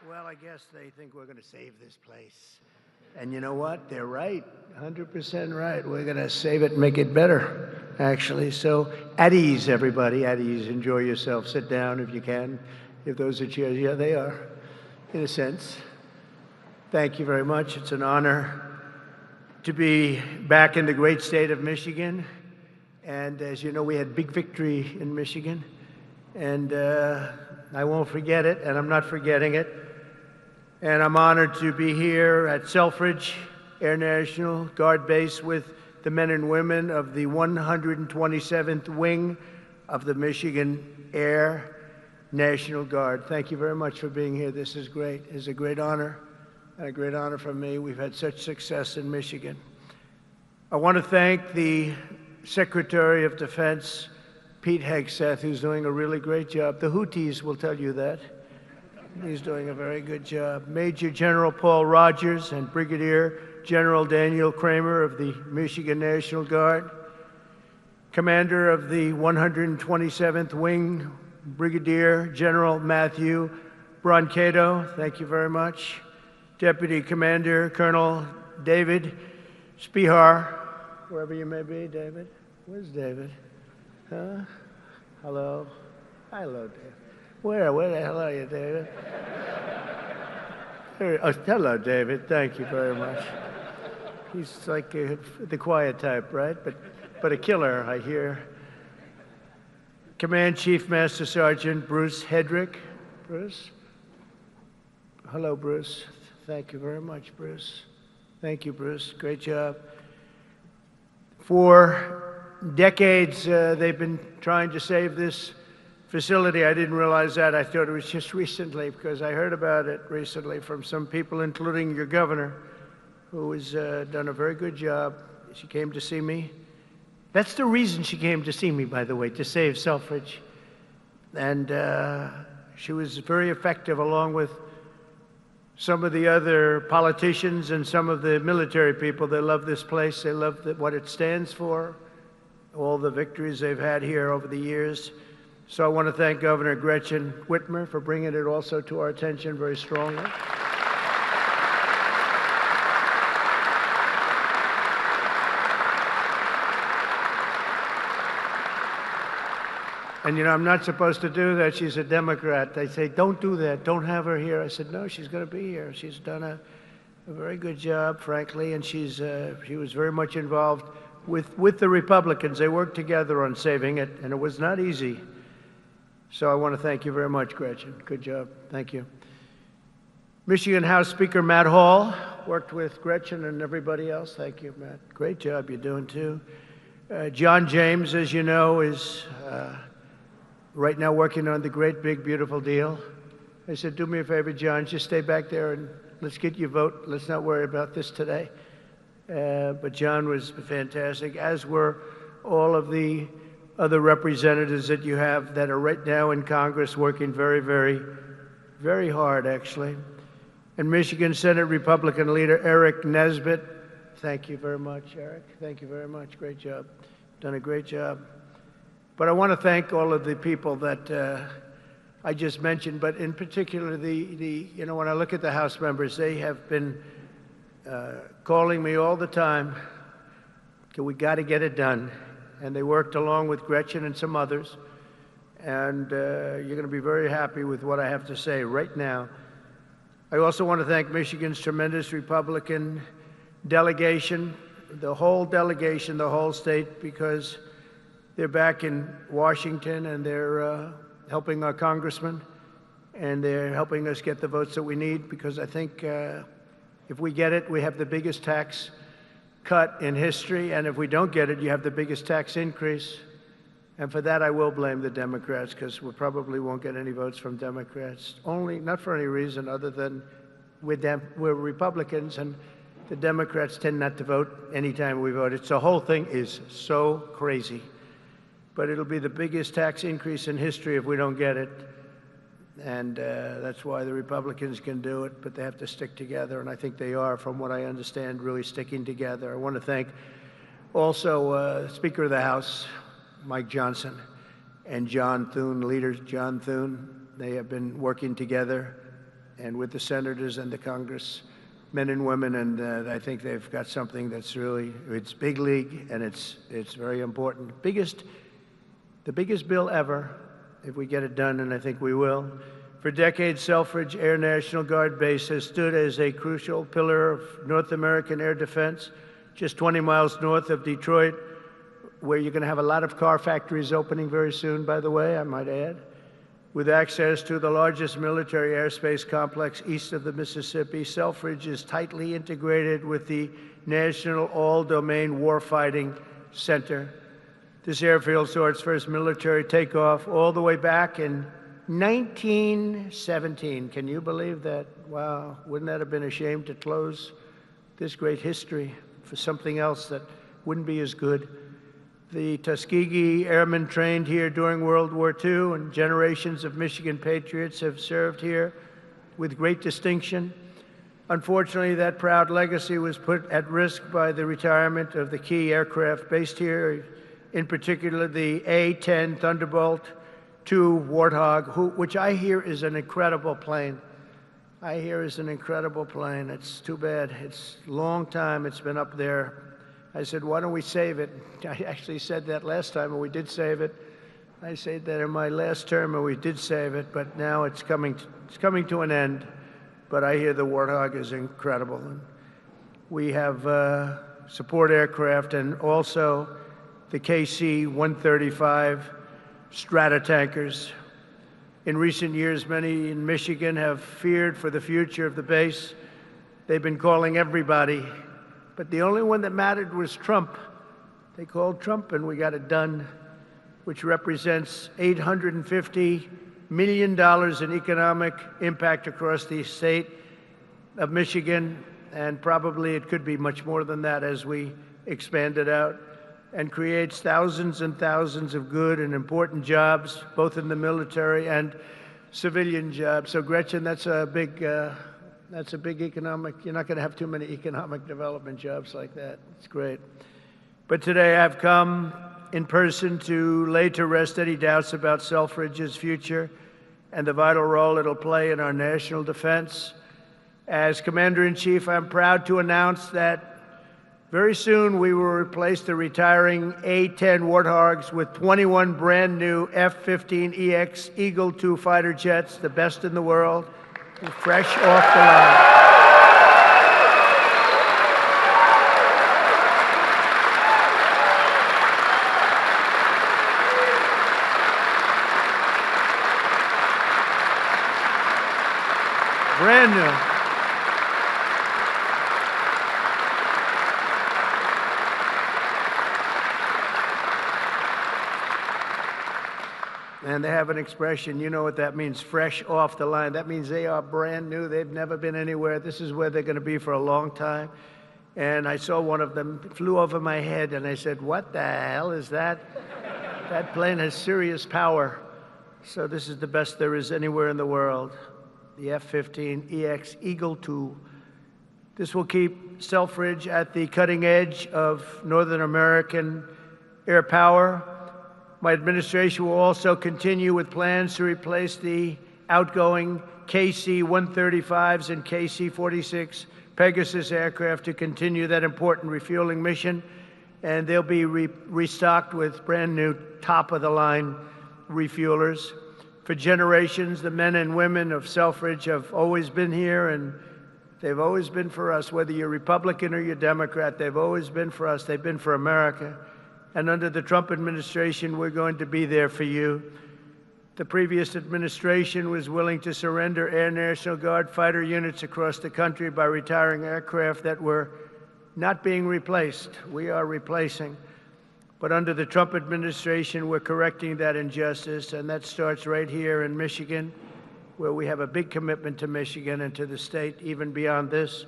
Well, I guess they think we're going to save this place. And you know what? They're right. 100% right. We're going to save it and make it better, actually. So at ease, everybody. At ease. Enjoy yourself. Sit down if you can. If those are chairs. Yeah, they are, in a sense. Thank you very much. It's an honor to be back in the great state of Michigan. And as you know, we had big victory in Michigan. And I won't forget it, and I'm not forgetting it. And I'm honored to be here at Selfridge Air National Guard Base with the men and women of the 127th Wing of the Michigan Air National Guard. Thank you very much for being here. This is great. It's a great honor, and a great honor for me. We've had such success in Michigan. I want to thank the Secretary of Defense, Pete Hegseth, who's doing a really great job. The Houthis will tell you that. He's doing a very good job. Major General Paul Rogers and Brigadier General Daniel Kramer of the Michigan National Guard. Commander of the 127th Wing, Brigadier General Matthew Brancato, thank you very much. Deputy Commander Colonel David Spihar, wherever you may be, David. Where's David? Huh? Hello? Hello, David. Where the hell are you, David? Oh, hello, David. Thank you very much. He's like the quiet type, right? But a killer, I hear. Command Chief Master Sergeant Bruce Hedrick. Bruce? Hello, Bruce. Thank you very much, Bruce. Thank you, Bruce. Great job. For decades, they've been trying to save this facility. I didn't realize that. I thought it was just recently, because I heard about it recently from some people, including your governor, who has done a very good job. She came to see me. That's the reason she came to see me, by the way, to save Selfridge. And she was very effective, along with some of the other politicians and some of the military people. They love this place. They love what it stands for, all the victories they've had here over the years. So I want to thank Governor Gretchen Whitmer for bringing it also to our attention very strongly. And you know, I'm not supposed to do that. She's a Democrat. They say, don't do that. Don't have her here. I said, no, she's going to be here. She's done a very good job, frankly, and she was very much involved with the Republicans. They worked together on saving it, and it was not easy. So I want to thank you very much, Gretchen. Good job. Thank you. Michigan House Speaker Matt Hall worked with Gretchen and everybody else. Thank you, Matt. Great job you're doing, too. John James, as you know, is right now working on the great, big, beautiful deal. I said, do me a favor, John, just stay back there and let's get your vote. Let's not worry about this today. But John was fantastic, as were all of the other representatives that you have that are right now in Congress working very, very, very hard, actually. And Michigan Senate Republican leader Eric Nesbitt, thank you very much, Eric. Thank you very much. Great job. Done a great job. But I want to thank all of the people that I just mentioned, but in particular, you know, when I look at the House members, they have been calling me all the time, we got to get it done. And they worked along with Gretchen and some others. And you're going to be very happy with what I have to say right now. I also want to thank Michigan's tremendous Republican delegation, the whole delegation, the whole state, because they're back in Washington and they're helping our congressman, and they're helping us get the votes that we need, because I think if we get it, we have the biggest tax cut in history, and if we don't get it, you have the biggest tax increase. And for that, I will blame the Democrats, because we probably won't get any votes from Democrats. Not for any reason other than we're Republicans, and the Democrats tend not to vote anytime we vote. The whole thing is so crazy. But it'll be the biggest tax increase in history if we don't get it. And that's why the Republicans can do it, but they have to stick together, and I think they are, from what I understand, really sticking together. I want to thank also Speaker of the House, Mike Johnson, and John Thune, leader John Thune. They have been working together and with the senators and the Congress men and women, and I think they've got something that's really, it's big league, and it's very important. The biggest bill ever, if we get it done, and I think we will. For decades, Selfridge Air National Guard base has stood as a crucial pillar of North American air defense, just 20 miles north of Detroit, where you're going to have a lot of car factories opening very soon, by the way, I might add, with access to the largest military airspace complex east of the Mississippi. Selfridge is tightly integrated with the National All-Domain Warfighting Center. This airfield saw its first military takeoff all the way back in 1917. Can you believe that? Wow, wouldn't that have been a shame to close this great history for something else that wouldn't be as good? The Tuskegee Airmen trained here during World War II, and generations of Michigan patriots have served here with great distinction. Unfortunately, that proud legacy was put at risk by the retirement of the key aircraft based here, in particular the A-10 Thunderbolt II Warthog, which I hear is an incredible plane. It's too bad. It's a long time it's been up there. I said, why don't we save it? I actually said that last time, and we did save it. I said that in my last term, and we did save it, but now it's coming to an end. But I hear the Warthog is incredible. And we have support aircraft and also the KC-135 Stratotankers. In recent years, many in Michigan have feared for the future of the base. They've been calling everybody, but the only one that mattered was Trump. They called Trump, and we got it done, which represents $850 million in economic impact across the state of Michigan, and probably it could be much more than that as we expand it out, and creates thousands and thousands of good and important jobs, both in the military and civilian jobs. So Gretchen, that's a big economic, you're not going to have too many economic development jobs like that. It's great. But today I've come in person to lay to rest any doubts about Selfridge's future and the vital role it'll play in our national defense. As Commander-in-Chief, I'm proud to announce that very soon we will replace the retiring A-10 Warthogs with 21 brand new F-15EX Eagle II fighter jets, the best in the world, fresh off the line. Brand new. And they have an expression, you know what that means, fresh off the line. That means they are brand new. They've never been anywhere. This is where they're going to be for a long time. And I saw one of them, it flew over my head, and I said, what the hell is that? That plane has serious power. So this is the best there is anywhere in the world, the F-15EX Eagle II. This will keep Selfridge at the cutting edge of Northern American air power. My administration will also continue with plans to replace the outgoing KC-135s and KC-46 Pegasus aircraft to continue that important refueling mission. And they'll be restocked with brand new top-of-the-line refuelers. For generations, the men and women of Selfridge have always been here, and they've always been for us. Whether you're Republican or you're Democrat, they've always been for us. They've been for America. And under the Trump administration, we're going to be there for you. The previous administration was willing to surrender Air National Guard fighter units across the country by retiring aircraft that were not being replaced. We are replacing. But under the Trump administration, we're correcting that injustice, and that starts right here in Michigan, where we have a big commitment to Michigan and to the state, even beyond this.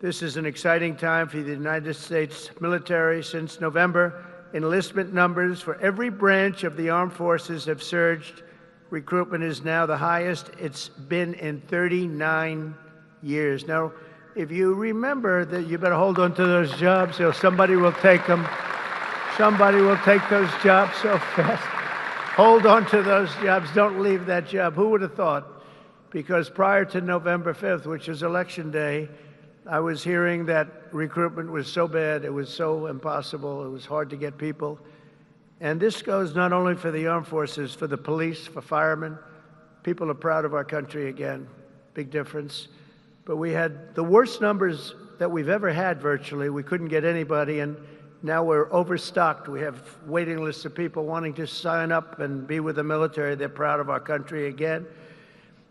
This is an exciting time for the United States military. Since November, enlistment numbers for every branch of the armed forces have surged. Recruitment is now the highest it's been in 39 years. Now, if you remember that, you better hold on to those jobs or somebody will take them. Somebody will take those jobs so fast. Hold on to those jobs. Don't leave that job. Who would have thought? because prior to November 5th, which is Election Day, I was hearing that recruitment was so bad, it was so impossible, it was hard to get people. And this goes not only for the armed forces, for the police, for firemen. People are proud of our country again, big difference. But we had the worst numbers that we've ever had virtually. We couldn't get anybody, and now we're overstocked. We have waiting lists of people wanting to sign up and be with the military. They're proud of our country again.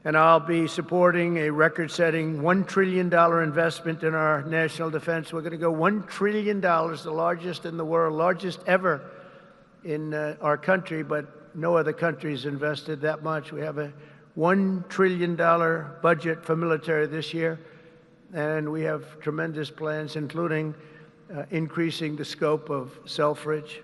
And I'll be supporting a record-setting $1 trillion investment in our national defense. We're going to go $1 trillion, the largest in the world, largest ever in our country, but no other country's invested that much. We have a $1 trillion budget for military this year, and we have tremendous plans, including increasing the scope of Selfridge.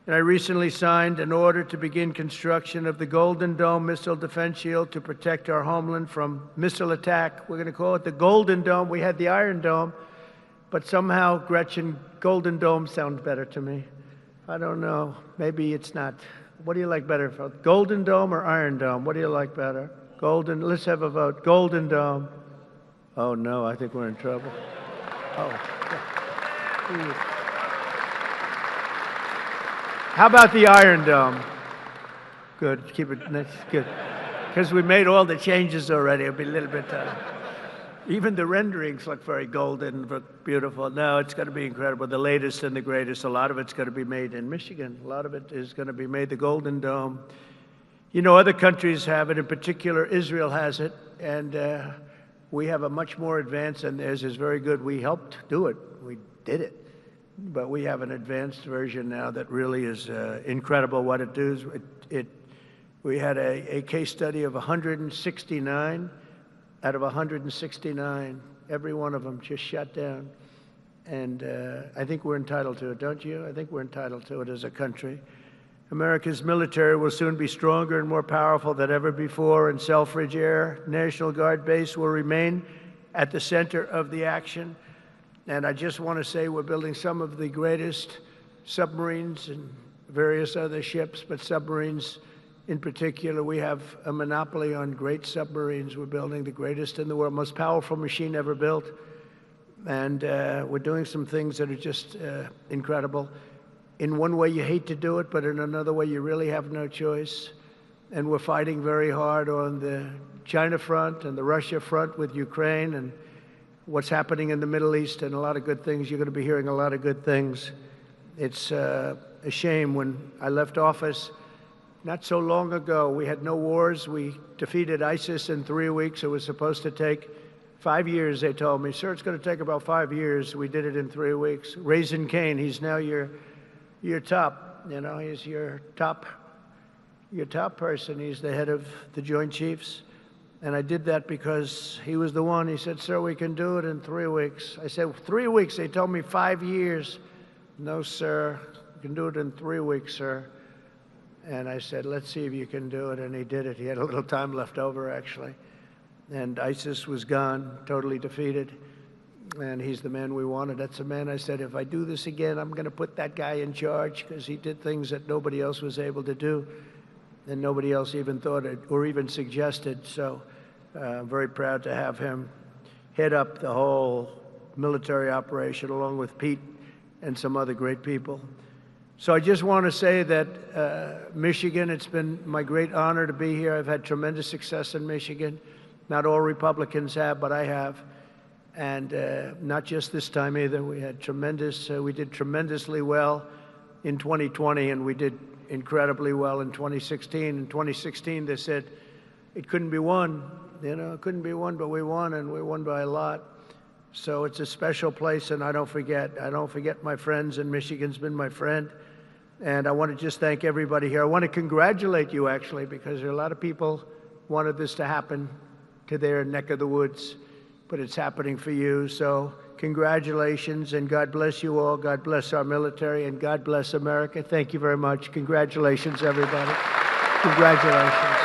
And I recently signed an order to begin construction of the Golden Dome missile defense shield to protect our homeland from missile attack. We're going to call it the Golden Dome. We had the Iron Dome, but somehow, Gretchen, Golden Dome sounds better to me. I don't know. Maybe it's not. What do you like better? Golden Dome or Iron Dome? What do you like better? Golden. Let's have a vote. Golden Dome. Oh, no, I think we're in trouble. Oh. How about the Iron Dome? Good. Keep it. That's good. Because we made all the changes already. It'll be a little bit. Even the renderings look very golden, look beautiful. No, it's going to be incredible. The latest and the greatest. A lot of it's going to be made in Michigan. A lot of it is going to be made the Golden Dome. You know, other countries have it. In particular, Israel has it, and we have a much more advanced, and theirs is very good. We helped do it. We did it. But we have an advanced version now that really is incredible what it does. We had a case study of 169. Out of 169, every one of them just shut down. And I think we're entitled to it, don't you? I think we're entitled to it as a country. America's military will soon be stronger and more powerful than ever before, and Selfridge Air National Guard base will remain at the center of the action. And I just want to say we're building some of the greatest submarines and various other ships, but submarines in particular, we have a monopoly on great submarines. We're building the greatest in the world, most powerful machine ever built. And we're doing some things that are just incredible. In one way, you hate to do it, but in another way, you really have no choice. And we're fighting very hard on the China front and the Russia front with Ukraine and what's happening in the Middle East, and a lot of good things. You're going to be hearing a lot of good things. It's a shame. When I left office not so long ago, we had no wars. We defeated ISIS in 3 weeks. It was supposed to take 5 years, they told me. Sir, it's going to take about 5 years. We did it in 3 weeks. Raising Cain, he's now your top, you know, he's your top person. He's the head of the Joint Chiefs. And I did that because he was the one. He said, sir, we can do it in 3 weeks. I said, 3 weeks? They told me 5 years. No, sir, you can do it in 3 weeks, sir. And I said, let's see if you can do it. And he did it. He had a little time left over, actually. And ISIS was gone, totally defeated. And he's the man we wanted. That's the man I said, if I do this again, I'm going to put that guy in charge, because he did things that nobody else was able to do. And nobody else even thought it or even suggested. So I'm very proud to have him head up the whole military operation, along with Pete and some other great people. So I just want to say that Michigan, it's been my great honor to be here. I've had tremendous success in Michigan. Not all Republicans have, but I have. And not just this time either. We had we did tremendously well in 2020, and we did incredibly well in 2016. In 2016, they said it couldn't be won. You know, it couldn't be won, but we won, and we won by a lot. So it's a special place, and I don't forget my friends, and Michigan's been my friend. And I want to just thank everybody here. I want to congratulate you, actually, because there are a lot of people wanted this to happen to their neck of the woods, but it's happening for you. So congratulations, and God bless you all. God bless our military, and God bless America. Thank you very much. Congratulations, everybody. Congratulations.